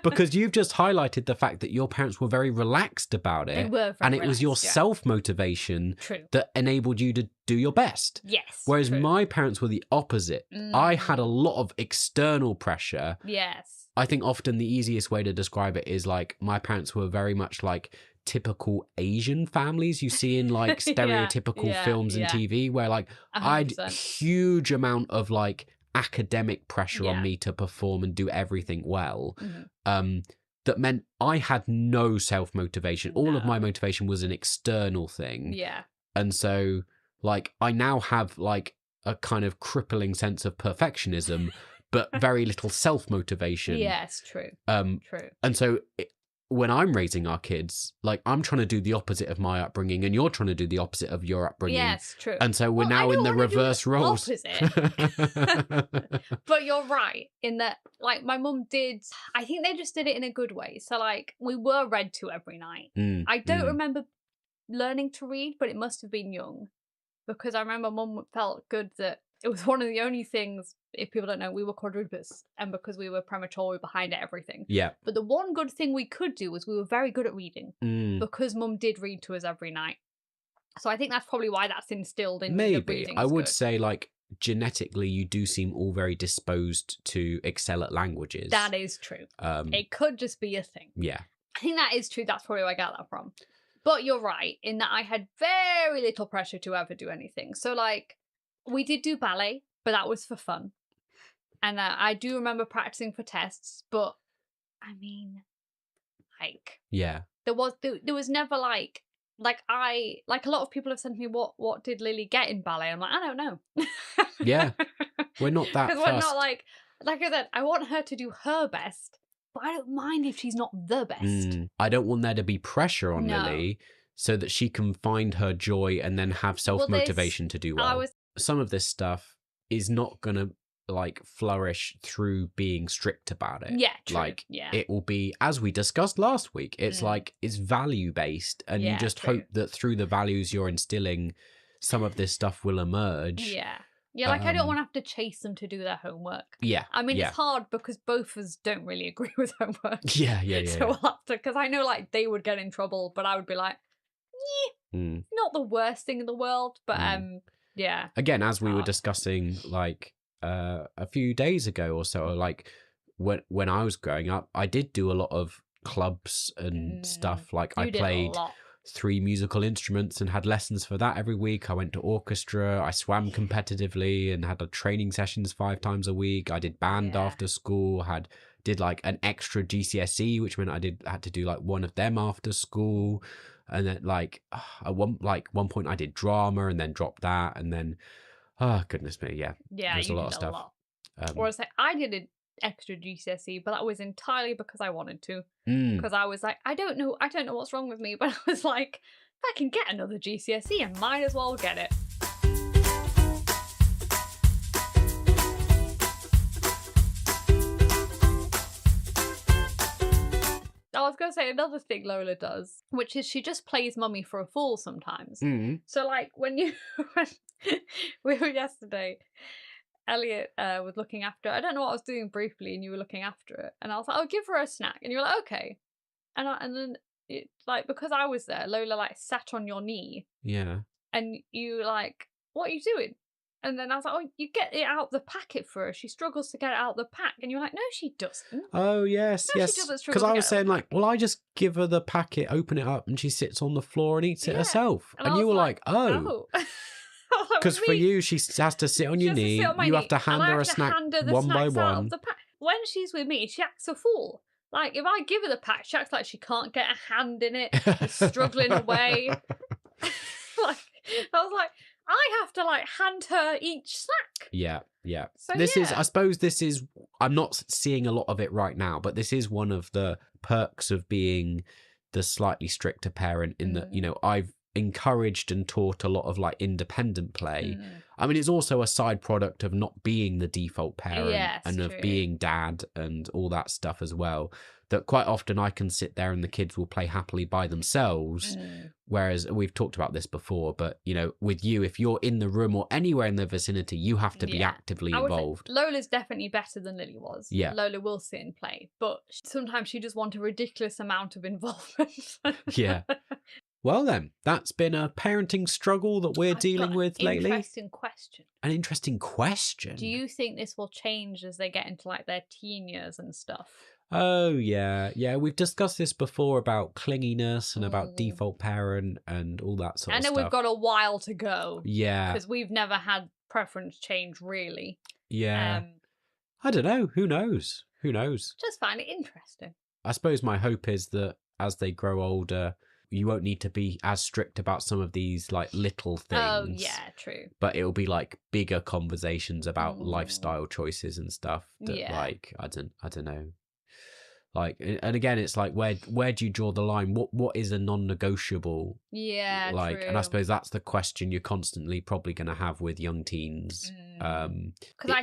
Because you've just highlighted the fact that your parents were very relaxed about it. They were very and it was your self-motivation that enabled you to do your best. Yes. Whereas my parents were the opposite. I had a lot of external pressure. Yes. I think often the easiest way to describe it is, like, my parents were very much like typical Asian families you see in, like, stereotypical films and TV, where, like, 100%. I'd huge amount of, like, academic pressure on me to perform and do everything well. That meant I had no self-motivation. All of my motivation was an external thing. Yeah. And so, like, I now have, like, a kind of crippling sense of perfectionism, but very little self-motivation. Yes, true. True. And so when I'm raising our kids, like, I'm trying to do the opposite of my upbringing and you're trying to do the opposite of your upbringing. Yes, true. And so we're now in the reverse roles. But you're right in that, like, my mum did, I think they just did it in a good way. So, like, we were read to every night. I don't remember learning to read, but it must have been young, because I remember mum felt good that it was one of the only things, if people don't know, we were quadrupeds, and because we were premature, we were behind at everything. Yeah. But the one good thing we could do was we were very good at reading, because mum did read to us every night. So I think that's probably why that's instilled in the reading. I would say, like, genetically, you do seem all very disposed to excel at languages. That is true. It could just be a thing. Yeah. I think that is true. That's probably where I got that from. But you're right in that I had very little pressure to ever do anything. So, like, we did do ballet, but that was for fun. And I do remember practicing for tests, but I mean, like, there was never like a lot of people have said to me, what did Lily get in ballet? I'm like, I don't know. Yeah, we're not that because we're not like I said, I want her to do her best, but I don't mind if she's not the best. I don't want there to be pressure on Lily so that she can find her joy and then have self-motivation to do well. Some of this stuff is not going to, like, flourish through being strict about it. Yeah, true. Like, it will be, as we discussed last week, it's like, it's value-based, and you just hope that through the values you're instilling, some of this stuff will emerge. Yeah. Yeah, like I don't want to have to chase them to do their homework. Yeah. I mean, it's hard because both of us don't really agree with homework. Yeah. So we'll have to, because I know like they would get in trouble, but I would be like, not the worst thing in the world, but yeah. Again, as we were discussing like a few days ago or so, like when I was growing up, I did do a lot of clubs and stuff. Like I played 3 musical instruments and had lessons for that every week. I went to orchestra. I swam competitively and had training sessions 5 times a week. I did band after school. Did like an extra GCSE, which meant I had to do like one of them after school. And then like at one point I did drama and then dropped that, and then goodness me, there's a lot of stuff. Whereas like, I did an extra GCSE, but that was entirely because I wanted to. Because I was like, I don't know what's wrong with me, but I was like, if I can get another GCSE, I might as well get it. I was going to say another thing Lola does, which is she just plays mummy for a fool sometimes. So like when we were yesterday, Elliot was looking after her. I don't know what I was doing briefly, and you were looking after it, and I was like, "Oh, give her a snack," and you were like, "Okay," and then it, like because I was there, Lola like sat on your knee, and you like, "What are you doing?" And then I was like, "Oh, you get it out of the packet for her. She struggles to get it out of the pack." And you're like, "No, she doesn't." Oh, yes, no, yes. Because I was saying like, well, I just give her the packet, open it up, and she sits on the floor and eats it herself. And you were like, oh. Because for you, she has to sit on your knee. You have to hand her a snack one by one. When she's with me, she acts a fool. Like, if I give her the pack, she acts like she can't get a hand in it. She's struggling away. Like, I was like, I have to, like, hand her each snack. Yeah. So, I suppose I'm not seeing a lot of it right now, but this is one of the perks of being the slightly stricter parent in that, I've encouraged and taught a lot of like independent play. I mean, it's also a side product of not being the default parent and of being dad and all that stuff as well, that quite often I can sit there and the kids will play happily by themselves. Whereas we've talked about this before, but with you, if you're in the room or anywhere in the vicinity, you have to be actively involved. Lola's definitely better than Lily was. Lola will sit and play, but sometimes she just wants a ridiculous amount of involvement. Well then, that's been a parenting struggle that we're dealing with lately. Interesting question. An interesting question. Do you think this will change as they get into like their teen years and stuff? Oh yeah. We've discussed this before about clinginess and about default parent and all that sort of stuff. I know we've got a while to go. Yeah. Because we've never had preference change really. Yeah. I don't know. Who knows? Just find it interesting. I suppose my hope is that as they grow older, you won't need to be as strict about some of these like little things. Oh yeah, true. But it'll be like bigger conversations about lifestyle choices and stuff that like I don't know. Like, and again, it's like where do you draw the line? What is a non-negotiable? Yeah, like, true. And I suppose that's the question you're constantly probably going to have with young teens.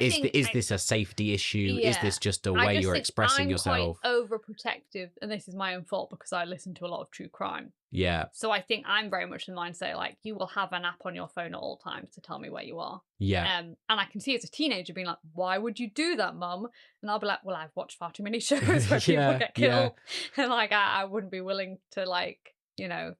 Is this a safety issue? Yeah. Is this just a way you're expressing yourself? I'm quite overprotective, and this is my own fault because I listen to a lot of true crime. Yeah. So I think I'm very much in the mindset like you will have an app on your phone at all times to tell me where you are. Yeah. And I can see as a teenager being like, why would you do that, Mum? And I'll be like, well, I've watched far too many shows where people get killed, and like I wouldn't be willing to like.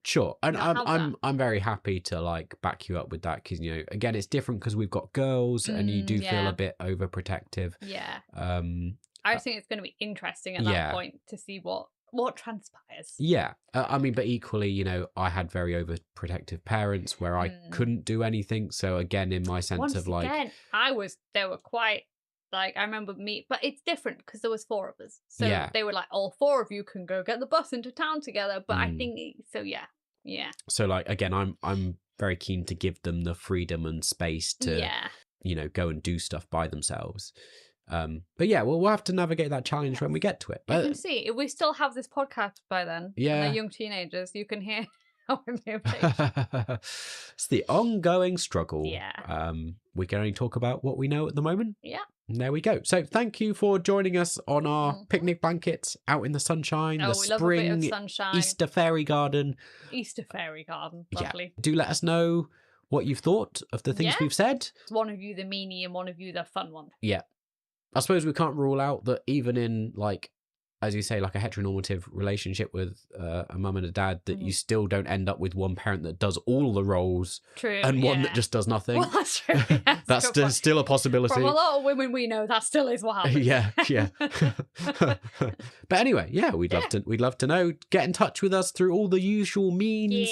Sure, and I'm very happy to like back you up with that because again it's different because we've got girls and you do feel a bit overprotective. Yeah. I think it's going to be interesting at that point to see what transpires. Yeah. I mean, but equally, I had very overprotective parents where I couldn't do anything. So again, in my sense of like, they were quite. Like, I remember but it's different because there was 4 of us. So they were like, all 4 of you can go get the bus into town together. But I think, yeah. So like, again, I'm very keen to give them the freedom and space to, go and do stuff by themselves. But yeah, we'll have to navigate that challenge when we get to it. But you can see, if we still have this podcast by then, and they're young teenagers, you can hear how I'm It's the ongoing struggle. Yeah. We can only talk about what we know at the moment. Yeah. And there we go. So thank you for joining us on our picnic blanket out in the sunshine, the spring, love a bit of sunshine. Easter fairy garden. Lovely. Yeah. Do let us know what you've thought of the things we've said. It's one of you the meanie and one of you the fun one. Yeah. I suppose we can't rule out that even in, like, as you say, like a heteronormative relationship with a mum and a dad, that you still don't end up with one parent that does all the roles and one that just does nothing. Well, that's true. Yeah, that's still a possibility. From a lot of women we know, that still is what happens. yeah. But anyway, we'd love to know. Get in touch with us through all the usual means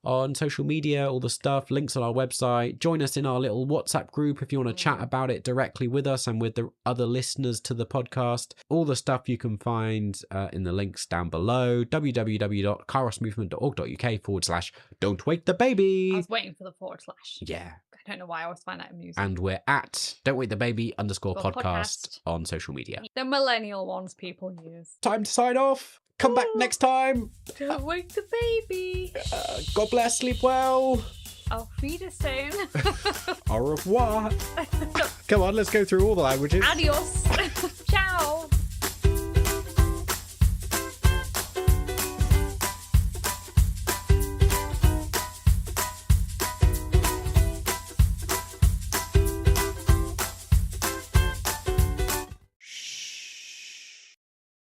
on social media, all the stuff, links on our website. Join us in our little WhatsApp group if you want to chat about it directly with us and with the other listeners to the podcast. All the stuff you can find in the links down below, www.karosmovement.org.uk/don't wake the baby. I was waiting for the /. Yeah. I don't know why I always find that amusing. And we're at don't wake the baby _podcast on social media. The millennial ones people use. Time to sign off. Come back next time. Don't wake the baby. God bless, sleep well. Auf Wiedersehen. Au revoir. Come on, let's go through all the languages. Adios. Ciao.